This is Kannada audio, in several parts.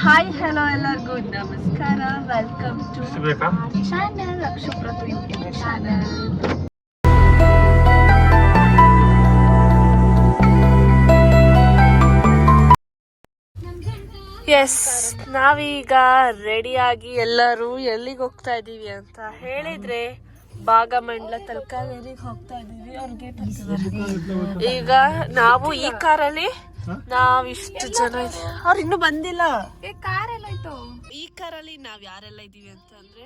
ಹಾಯ್ ಹಲೋ ಎಲ್ಲರಿಗೂ ನಮಸ್ಕಾರ. ವೆಲ್ಕಮ್ ಟು ಚಾನಲ್ ಅಕ್ಷುಪ್ರತು ಯೂಟ್ಯೂಬ್ ಚಾನಲ್. ಎಸ್, ನಾವೀಗ ರೆಡಿಯಾಗಿ ಎಲ್ಲರೂ ಎಲ್ಲಿಗೆ ಹೋಗ್ತಾ ಇದ್ದೀವಿ ಅಂತ ಹೇಳಿದ್ರೆ ಭಾಗಮಂಡಲ ತಲಕಾವೇರಿಗೆ ಹೋಗ್ತಾ ಇದ್ದೀವಿ. ಅವ್ರಿಗೆ ಈಗ ನಾವು ಈ ಕಾರಲ್ಲಿ ನಾವಿಷ್ಟು ಜನ ಇದ್ದೀವಿ. ಅವ್ರು ಇನ್ನೂ ಬಂದಿಲ್ಲ. ಈ ಕಾರಲ್ಲಿ ನಾವ್ ಯಾರೆಲ್ಲ ಇದ್ದೀವಿ ಅಂತ ಅಂದ್ರೆ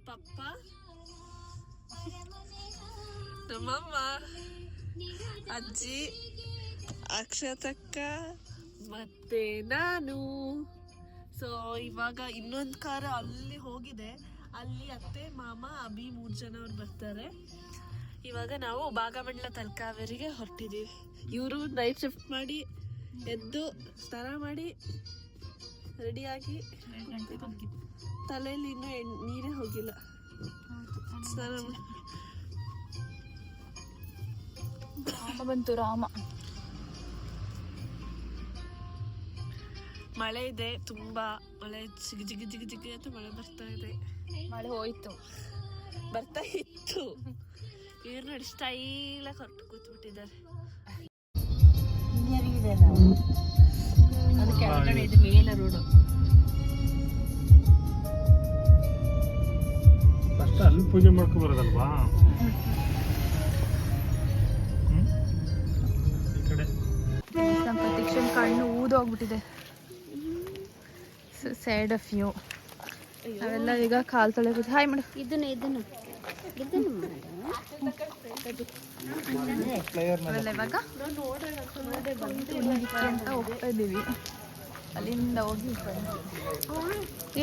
ಪಪ್ಪ, ನಮ್ಮಮ್ಮ, ಅಜ್ಜಿ, ಅಕ್ಷತಕ್ಕ ಮತ್ತೆ ನಾನು. ಸೊ ಇವಾಗ ಇನ್ನೊಂದು ಕಾರ್ ಅಲ್ಲಿ ಹೋಗಿದೆ. ಅಲ್ಲಿ ಅತ್ತೆ, ಮಾಮ, ಅಭಿ 3 ಜನ ಅವ್ರು ಬರ್ತಾರೆ. ಇವಾಗ ನಾವು ಭಾಗಮಂಡಲ ತಲಕಾವೇರಿಗೆ ಹೊರಟಿದ್ದೀವಿ. ಇವರು ನೈಟ್ ಶಿಫ್ಟ್ ಮಾಡಿ ಎದ್ದು ಸ್ನಾನ ಮಾಡಿ ರೆಡಿಯಾಗಿ ತಲೆಯಲ್ಲಿ ಇನ್ನೂ ನೀರೇ ಹೋಗಿಲ್ಲ. ಸ್ನಾನ ಬಂತು ರಾಮ. ಮಳೆ ಇದೆ, ತುಂಬಾ ಮಳೆ, ಜಿಗಿ ಜಿಗಿ ಜಿಗಿ ಜಿಗಿ ಅಂತ ಮಳೆ ಬರ್ತಾ ಇದೆ. ಮಳೆ ಹೋಯ್ತು, ಬರ್ತಾ ಇತ್ತು. ಇವ್ರು ನೋಡಿ ಸ್ಟೈಲಾಗಿ ಹೊರಟು ಕೂತ್ಬಿಟ್ಟಿದ್ದಾರೆ. ಕೆಳಗಡೆ ಇದು ಮೇಲೆ ರೋಡು. ಅಲ್ಲಿ ಪೂಜೆ ಮಾಡ್ಕೊ ಬರೋದಲ್ವಾ ಈ ಕಡೆ. ನಮ್ಮ ಪ್ರತೀಕ್ಷನ್ ಕಣ್ಣು ಊದೋಗ್ಬಿಟ್ಟಿದೆ. Sad of you. ನಾವೆಲ್ಲ ಈಗ ಕಾಲು ತೊಳೆಯೋದು. Hi madam. ಇದನ್ನು ಇವಾಗ ಅಂತ ಹೋಗ್ತಾ ಇದ್ದೀವಿ. ಅಲ್ಲಿಂದ ಹೋಗಿ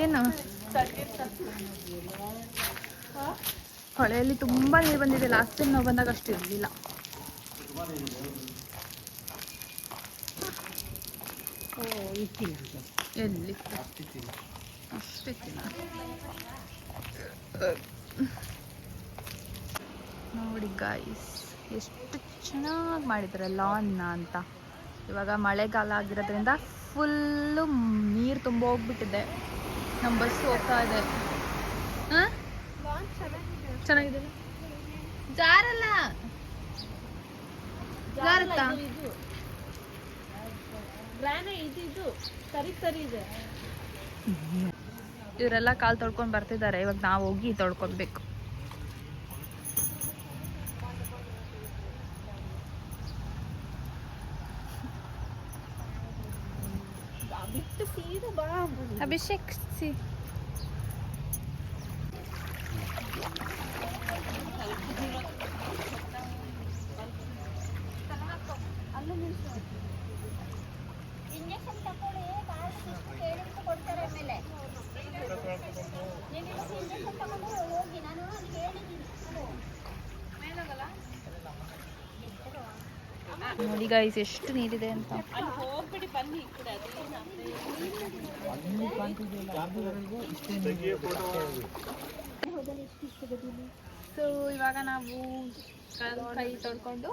ಏನು ಹೊಳೆಯಲ್ಲಿ ತುಂಬಾ ನೀರು ಬಂದಿದೆ. ಲಾಸ್ಟ್ ಟೈಮ್ ನಾವು ಬಂದಾಗ ಅಷ್ಟು ಇರಲಿಲ್ಲ. ಎಲ್ಲಿ ಅಷ್ಟಿತ್ತಿಲ್ಲ ನೋಡಿ ಗಾಯ್ಸ್, ಎಷ್ಟು ಚೆನ್ನಾಗಿ ಮಾಡಿದ್ದಾರೆ ಲಾನ್ನ ಅಂತ. ಇವಾಗ ಮಳೆಗಾಲ ಆಗಿರೋದ್ರಿಂದ ಫುಲ್ಲು ನೀರು ತುಂಬ ಹೋಗ್ಬಿಟ್ಟಿದೆ. ನಮ್ಮ ಬಸ್ ಹೋಗ್ತಾ ಇದೆ. ಹಾಂ, ಚೆನ್ನಾಗಿದೆ. ಜಾರಲ್ಲ, ಜಾರತ್ತಾ? ಇವರೆಲ್ಲ ಕಾಲು ತೊಳ್ಕೊಂಡು ಬರ್ತಿದ್ದಾರೆ. ಇವಾಗ ನಾವು ಹೋಗಿ ತೊಳ್ಕೊಬೇಕು. ಅಭಿಷೇಕ್ ಸಿ ಇಂಜೆಕ್ಷನ್ ತಗೊಳ್ಳಿ, ಕೇಳಿಟ್ಟು ಕೊಡ್ತಾರೆ. ಆಮೇಲೆ ಇಂಜೆಕ್ಷನ್ ತಗೊಂಡು ಹೋಗಿ, ನಾನು ಹೇಳಿದ್ದೀನಿ. ನೋಡಿ ಗೈಸ್ ಎಷ್ಟು ನೀರಿದೆ ಅಂತ. ಸೊ ಇವಾಗ ನಾವು ಕೈ ತೊಳ್ಕೊಂಡು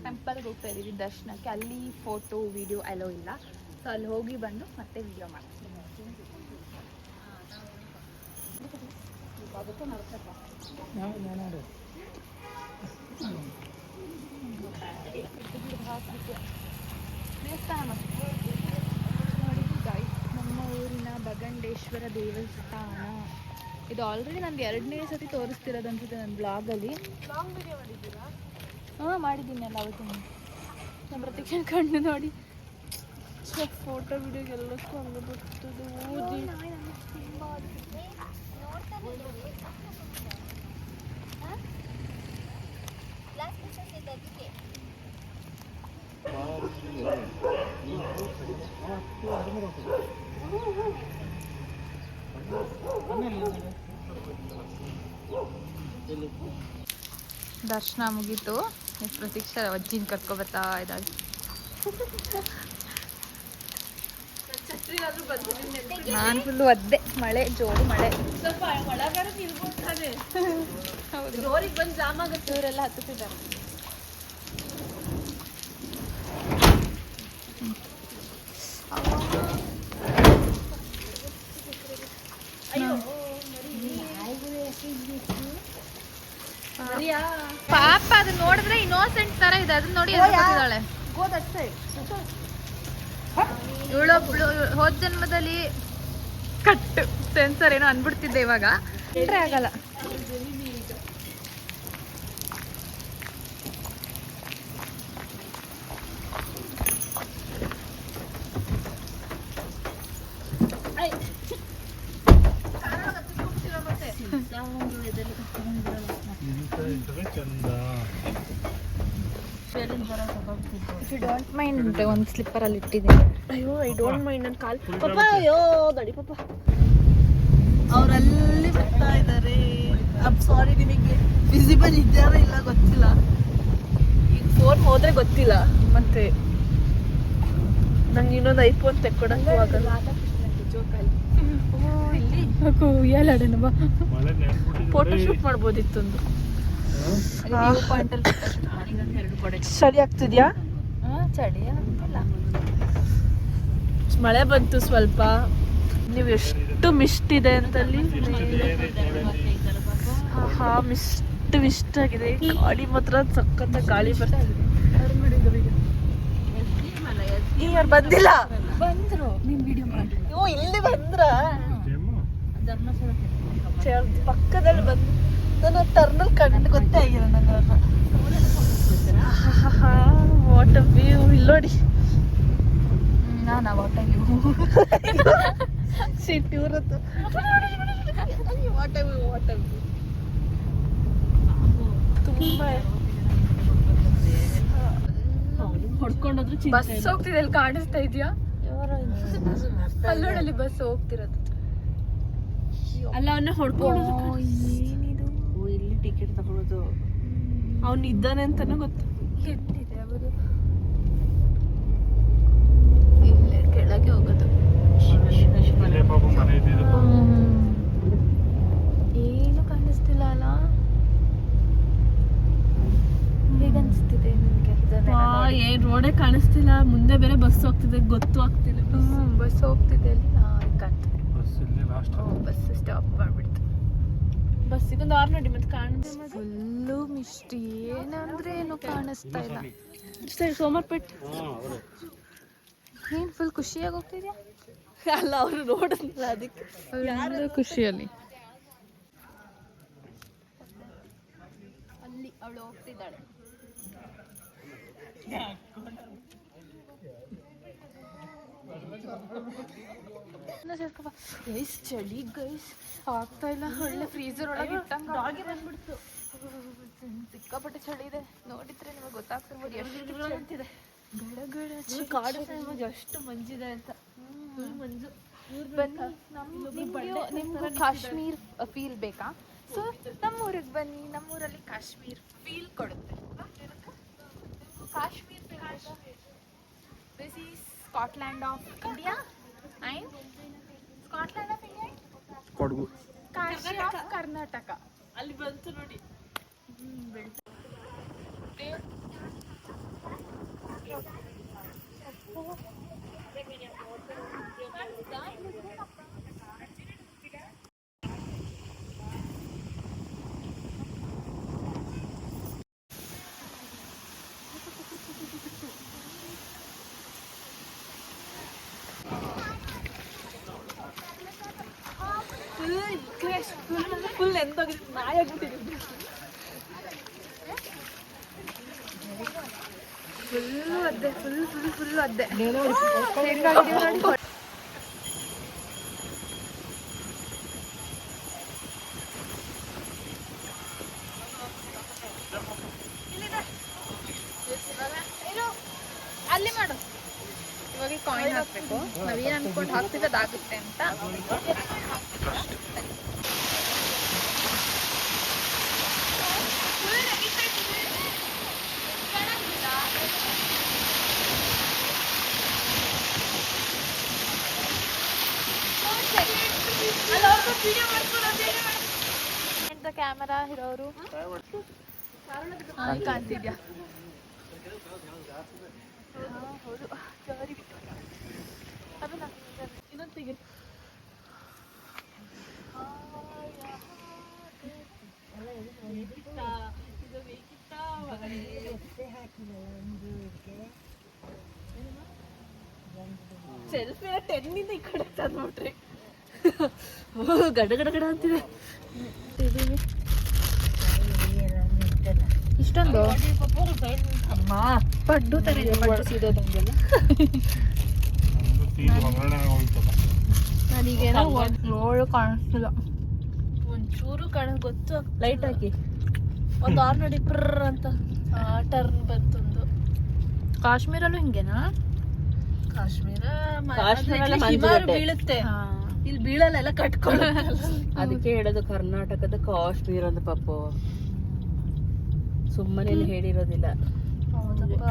ಟೆಂಪಲ್ಗೆ ಹೋಗ್ತಾ ಇದ್ದೀವಿ ದರ್ಶನಕ್ಕೆ. ಅಲ್ಲಿ ಫೋಟೋ ವಿಡಿಯೋ ಅಲೋ ಇಲ್ಲ. ಸೊ ಅಲ್ಲಿ ಹೋಗಿ ಬಂದು ಮತ್ತೆ ವಿಡಿಯೋ ಮಾಡ್ತೀನಿ. ದೇವಸ್ಥಾನ ನೋಡಿ ಗಾಯ್ಸ್, ನಮ್ಮ ಊರಿನ ಬಗಂಡೇಶ್ವರ ದೇವಸ್ಥಾನ. ಇದು ಆಲ್ರೆಡಿ ನಂದು 2ನೇ ಸತಿ ತೋರಿಸ್ತಿರೋದು ಅನ್ಸುತ್ತೆ ನನ್ನ ಬ್ಲಾಗಲ್ಲಿ. ಹಾಂ, ಮಾಡಿದ್ದೀನಿ ಅಲ್ಲ ಅವತ್ತು. ನಮ್ಮ ಪ್ರತೀಕ್ಷನ್ ಕಣ್ಣು ನೋಡಿ, ಫೋಟೋ ವಿಡಿಯೋಗೆಲ್ಲಕ್ಕೂ ಹಂಗೆ ಬರ್ತದೆ ಓದಿ. ದರ್ಶನ ಮುಗೀತು. ಪ್ರತೀಕ್ಷಾ ಅಜ್ಜಿನ ಕರ್ಕೊಬರ್ತಾ ಇದ್ದಾಳೆ. ನಾನು ಫುಲ್ಲು ಒದ್ದೆ. ಮಳೆ, ಜೋರು ಮಳೆ. ಸ್ವಲ್ಪ ಒಳಗಡೆ ನಿಲ್ಬೋದಾನೆ. ಹೌದು, ರೋರಿಗೆ ಬಂದು ಜಾಮ್ ಆಗುತ್ತೆ. ಇವರೆಲ್ಲ ಹತ್ತುತ್ತಿದ್ದಾರೆ. ಪಾಪ ಅದು ನೋಡಿದ್ರೆ ಇನ್ನೋಸೆಂಟ್ ತರ ಇದೆ, ಅದನ್ನ ನೋಡಿ ಎದ್ಕೊತಿದ್ದಾಳೆ. ಇವಳೊಬ್ಳು ಹೋದ ಜನ್ಮದಲ್ಲಿ ಕಟ್ ಸೆನ್ಸರ್ ಏನೋ ಅನ್ಬಿಡ್ತಿದ್ದೆ, ಇವಾಗ ಎಂಟ್ರೆ ಆಗಲ್ಲ. ಡೋಂಟ್ ಮೈಂಡ್ ಒಂದು ಸ್ಲಿಪ್ಪರ್ ಅಲ್ಲಿ ಇಟ್ಟಿದ್ದೀನಿ. ಅಯ್ಯೋ ಐ ಡೋಂಟ್ ಮೈಂಡ್ ನನ್ನ ಕಾಲ್ ಪಾಪ. ಅಯ್ಯೋ ಗಡಿ ಪಾಪ, ಅವರಲ್ಲಿ ಬರ್ತಾ ಇದ್ದಾರೆ. ಸಾರಿ, ನಿಮಗೆ ವಿಸಿಬಲ್ ಇದ್ದಾರ ಇಲ್ಲ ಗೊತ್ತಿಲ್ಲ. ಈಗ ಫೋನ್ ಹೋದ್ರೆ ಗೊತ್ತಿಲ್ಲ. ಮತ್ತೆ ನಂಗೆ ಇನ್ನೊಂದು ಐಫೋನ್ ತೆಕ್ಕೊಡಕ್ಕೂ ಆಗಲ್ಲ. ಫೋಟೋ ಶೂಟ್ ಮಾಡ್ಬೋದಿತ್ತೊಂದು. ಚಳಿ ಆಗ್ತಿದ್ಯಾ? ಚಳಿ ಮಳೆ ಬಂತು ಸ್ವಲ್ಪ. ನೀವು ಎಷ್ಟು ಮಿಸ್ಟ್ ಇದೆ ಅಂತಲ್ಲಿ. ಹಾ ಮಿಸ್ಟ್ ಆಗಿದೆ. ಗಾಳಿ ಮಾತ್ರ ಸಖತ್ತ ಗಾಳಿ ಬರ್ತಾ ಇದೆ. ನೀವು ಯಾರು ಬಂದಿಲ್ಲ? ಬಂದ್ರು ನೀನ್ ವಿಡಿಯೋ ಮಾಡಿ. ನೀವು ಇಲ್ಲಿ ಬಂದ್ರ ಪಕ್ಕದಲ್ಲಿ ಬಂದು ನನ್ನ ಟರ್ನಲ್ ಕಂಡು ಗೊತ್ತೇ ಆಗಿಲ್ಲ ನಂಗೆ. ವಾಟ್ ಅ ವ್ಯೂ ಇಲ್ಲಿ ನೋಡಿ. ನಾನು ವಾಟರ್ ಸಿಟ್ಟು ಇವ್ರದ್ದು. ವಾಟರ್ ವ್ಯೂ ತುಂಬ ಹೊಡ್ಕೊಂಡೋದ್ರು. ಬಸ್ ಹೋಗ್ತಿದೆ, ಅಲ್ಲಿ ಕಾಣಿಸ್ತಾ ಇದೆಯಾ? ಅಲ್ಲೋಡಲ್ಲಿ ಬಸ್ ಹೋಗ್ತಿರೋದು. ಅಲ್ಲ ಅವನ್ನ ಹೊಡ್ಕೊಂಡು ಏನಿದು? ಇಲ್ಲಿ ಟಿಕೆಟ್ ತಗೊಳ್ಳೋದು. ಅವನು ಇದ್ದಾನೆ ಅಂತಾನು ಗೊತ್ತು. ಎಲ್ಲಿದೆ ಅವರು? ಇಲ್ಲೇ ಕೆಳಗೆ ಹೋಗೋದು. ಏನು ಕಾಣಿಸ್ತಿಲ್ಲ ಅಲ್ಲ? ಹೇಗನ್ಸ್ತಿದೆ ನಿಮ್ಗೆ? ಏನ್ ರೋಡೇ ಕಾಣಿಸ್ತಿಲ್ಲ. ಮುಂದೆ ಬೇರೆ ಬಸ್ ಹೋಗ್ತಿದೆ, ಗೊತ್ತು ಆಗ್ತಿಲ್ಲ. ಬಸ್ ಹೋಗ್ತಿದೆ ಅಲ್ಲಿ. ಬಸ್ ಸ್ಟಾಪ್ ಮಾಡ್ಬಿಡ್ತು. ಬಸ್ಸಿಗೆ ಒಂದು 6 ನೋಡಿ ಮತ್ತೆ ಕಾಣಿದೆ. ಫುಲ್ಲು ಮಿಸ್ಟಿ, ಏನಂದ್ರೆ ಏನು ಕಾಣಿಸ್ತಾ ಇಲ್ಲ. ಸರಿ ಸೋಮರ್ಪೇಟ್ ಏನ್ ಫುಲ್ ಖುಷಿಯಾಗಿ ಹೋಗ್ತಿದ್ಯಾ? ಅಲ್ಲ ಅವರು ನೋಡಿದ್ರಲ್ಲ ಅದಕ್ಕೆ ಯಾರು ಖುಷಿಯಲ್ಲಿ. ಅಲ್ಲಿ ಅವಳು ಹೋಗ್ತಿದ್ದಾಳೆ. ಗೈಸ್ ಚಳಿ ಗೈಸ್ ಆಗ್ತಾ ಇಲ್ಲ. ಒಳ್ಳೆ ಫ್ರೀಸರ್ ಒಳಗೆ ಇಟ್ಟಂಗೆ ಬಂದ್ಬಿಡ್ತು. ಸಿಕ್ಕಾಪಟ್ಟೆ ಚಳಿ ಇದೆ. ನೋಡಿದ್ರೆ ನಿಮಗೆ ಗೊತ್ತಾಗ್ತಿರ್ಬೋದು ಎಷ್ಟು ಚಳಿ. ಕಾಡು ಎಷ್ಟು ಮಂಜಿದೆ ಅಂತ. ಮಂಜು ಬನ್ನಿ, ನಿಮ್ಗೆ ಕಾಶ್ಮೀರ್ ಫೀಲ್ ಬೇಕಾ? ಸೊ ನಮ್ಮೂರಿಗೆ ಬನ್ನಿ, ನಮ್ಮೂರಲ್ಲಿ ಕಾಶ್ಮೀರ್ ಫೀಲ್ ಕೊಡುತ್ತೆ. Kashmir this is Scotland of India and Scotland of India Kodagu, Kashi of Karnataka. ಅಲ್ಲಿ ಬಂತು ನೋಡಿ. ಫುಲ್ ಎಂದೋಗಿದೆ, ನಾಯಿ ಆಗ್ಬಿಟ್ಟಿದೆ. ಫುಲ್ಲು ಒದ್ದೆ, ಫುಲ್ ಒದ್ದೆ. ಅಲ್ಲಿ ಮಾಡು. ಇವಾಗ ಕಾಯಿನ್ ಹಾಕ್ಬೇಕು. ನಾವೇನು ಅನ್ಕೊಂಡು ಹಾಕ್ತಿದ್ದು ಅದಾಗುತ್ತೆ ಅಂತ. ಕ್ಯಾಮರಾ ಇರೋರು ಕಾಣ್ತಿದ್ಯಾ? ಹೌದು, ಜಾರಿ ಅದನ್ನ ಇನ್ನೊಂದು ತೆಗಿ. ಸೆಲ್ಫಿನ 10 ಈ ಕಡೆ ತಂದ್ಬಿಟ್ರಿ. ಗಡ ಗಡ ಗಡ ಅಂತಿದೆ. ಇಷ್ಟೊಂದು ಅಮ್ಮ ಪಡ್ಡು ತರ ಇದೆ, ಪಡ್ಡು ಸೀದೋದಂಗೆಲ್ಲ. ನನಗೇನೋ ನೋಡು ಕಾಣಿಸ್ತಿಲ್ಲ. ಒಂಚೂರು ಗೊತ್ತು. ಲೈಟ್ ಹಾಕಿ ಒಂದು ಆರ್ ನೋಡಿ ಪ್ರ್ರ್ ಅಂತ ಟರ್ನ್ ಬಂತೊಂದು. ಕಾಶ್ಮೀರಲ್ಲೂ ಹಿಂಗೇನಾ? ಕಾಶ್ಮೀರ ಕಾಶ್ಮೀರ ಹಿಮಾರು ಬೀಳುತ್ತೆ, ಇಲ್ಲಿ ಬೀಳಲ್ಲ, ಎಲ್ಲ ಕಟ್ಕೊಳ್ಳಲ್ಲ. ಅದಕ್ಕೆ ಹೇಳೋದು ಕರ್ನಾಟಕದ ಕಾಶ್ಮೀರ ಅಂತ ಪಾಪು, ಸುಮ್ಮನೆ ಹೇಳಿರೋದಿಲ್ಲ. ಹೌದಪ್ಪ,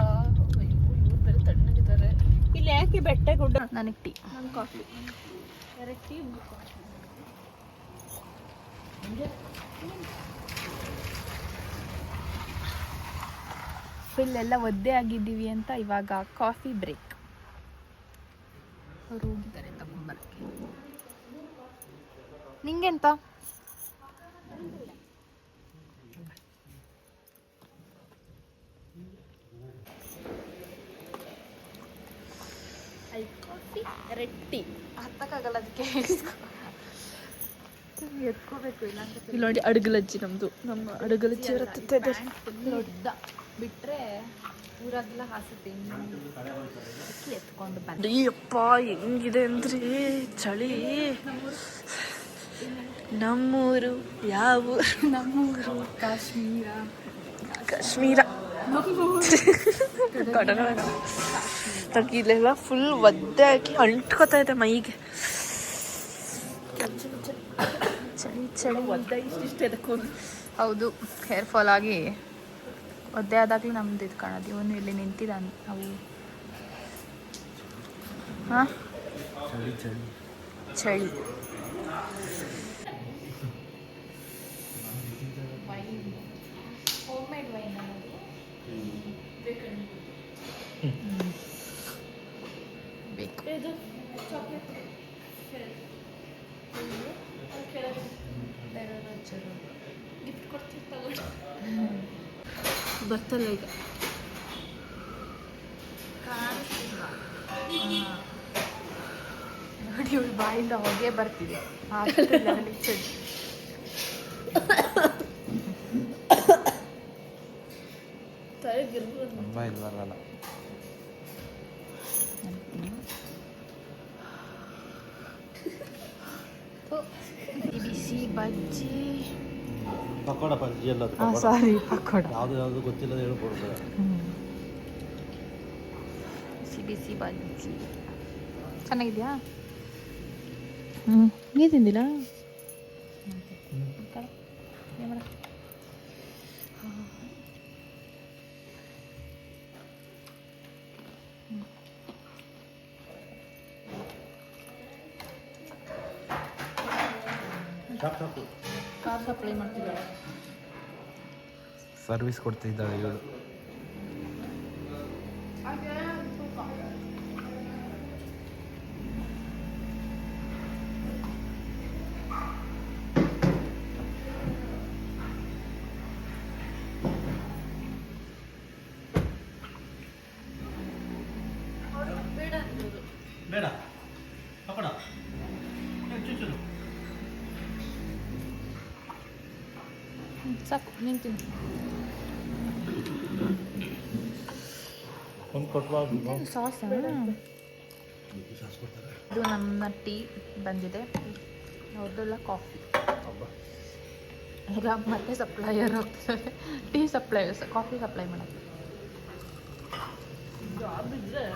ಇವ್ರು ಬೇರೆ ತಣ್ಣಗಿದ್ದಾರೆ. ಇಲ್ಲಿ ಯಾಕೆ ಬೆಟ್ಟ ಗುಡ್ಡ? ನನಗೆ ಟೀ. ನನ್ನ ಕಾಫಿ 2 ಟೀ. ಫುಲ್ ಎಲ್ಲ ಒದ್ದೆ ಆಗಿದ್ದೀವಿ ಅಂತ ಇವಾಗ ಕಾಫಿ ಬ್ರೇಕ್. ಅವ್ರು ಹೋಗಿದ್ದಾರೆ ತಗೊಂಬರಕ್ಕೆ. ನಿಂಗೆಂತ? Coffee 2 tea. ಹತ್ತಕ್ಕಾಗಲ್ಲ, ಅದಕ್ಕೆ ಎತ್ಕೋಬೇಕು. ಇಲ್ಲಾಂದ್ರೆ ಇಲ್ಲಿ ನೋಡಿ ಅಡುಗಲಜ್ಜಿ, ನಮ್ಮ ಅಡುಗಲಜ್ಜಿ ದೊಡ್ಡ ಬಿಟ್ರೆ ಊರಾಗೆಲ್ಲ ಹಾಸುತ್ತೆ. ಎತ್ಕೊಂಡು ಬಂದು ಅಯ್ಯಪ್ಪ ಹೆಂಗಿದೆ ಅಂದ್ರೆ ಚಳಿ. ನಮ್ಮೂರು ಯಾವ? ನಮ್ಮೂರು ಕಾಶ್ಮೀರ. ಕಾಶ್ಮೀರ. ಇಲ್ಲೆಲ್ಲ ಫುಲ್ ಒದ್ದೆ ಹಾಕಿ ಅಂಟ್ಕೋತಾ ಇದೆ ಮೈಗೆ. ಚಳಿ ಚಳಿ ಒದ್ದೆ ಇಷ್ಟಿಷ್ಟ ಇದಕ್ಕೂ. ಹೌದು, ಹೇರ್ ಫಾಲ್ ಆಗಿ ಒದ್ದೆ ಆದಾಗಲೂ ನಮ್ದು ಇದು ಕಾಣೋದು. ಇವನು ಇಲ್ಲಿ ನಿಂತಿದ್ದಾನೆ. ಅವು ಹಾಂ ಚಳಿ. ಬೇಕು. ಬರ್ತಲ್ಲ ಈಗ. ನೋಡಿ, ಇವಳು ಬಾಯಿಂದ ಹೊಗೆ ಬರ್ತಿದೆ. ಬಿಸಿ ಬಜ್ಜಿ, ಪಕೋಡ ಬಜ್ಜಿ ಎಲ್ಲ ಸಾರಿ ಪಕೋಡ, ಯಾವುದು ಗೊತ್ತಿಲ್ಲದೆ ಹೇಳ್ಕೊಡ್ತಾರೆ. ಬಿಸಿ ಬಿಸಿ ಬಜ್ಜಿ ಚೆನ್ನಾಗಿದ್ಯಾ? ನೀ ತಿಂದಿಲ್ಲ? ಕಾರ್ ಸಪ್ಲೈ ಮಾಡ್ತಿದ್ದಾರೆ. ಸರ್ವಿಸ್ ಕೊಡ್ತಿದ್ದಾಳೆ ಇವಳು. ಬೇಡ ಪಕೋಡ ಸಾಕು, ನೀನು ತಿನ್ನು. ಒಂದು ಕೊಟ್ವಾ ಸಾಸ್ ಇದು ನಮ್ಮ ಟೀ ಬಂದಿದೆ, ಅವ್ರದ್ದೆಲ್ಲ ಕಾಫಿ. ಈಗ ಮತ್ತೆ ಸಪ್ಲೈಯರ್ ಹೋಗ್ತಾರೆ, ಟೀ ಸಪ್ಲೈಯರ್ಸ್ ಕಾಫಿ ಸಪ್ಲೈ ಮಾಡೋದು. ಜಾಬ್ ಇದ್ರೆ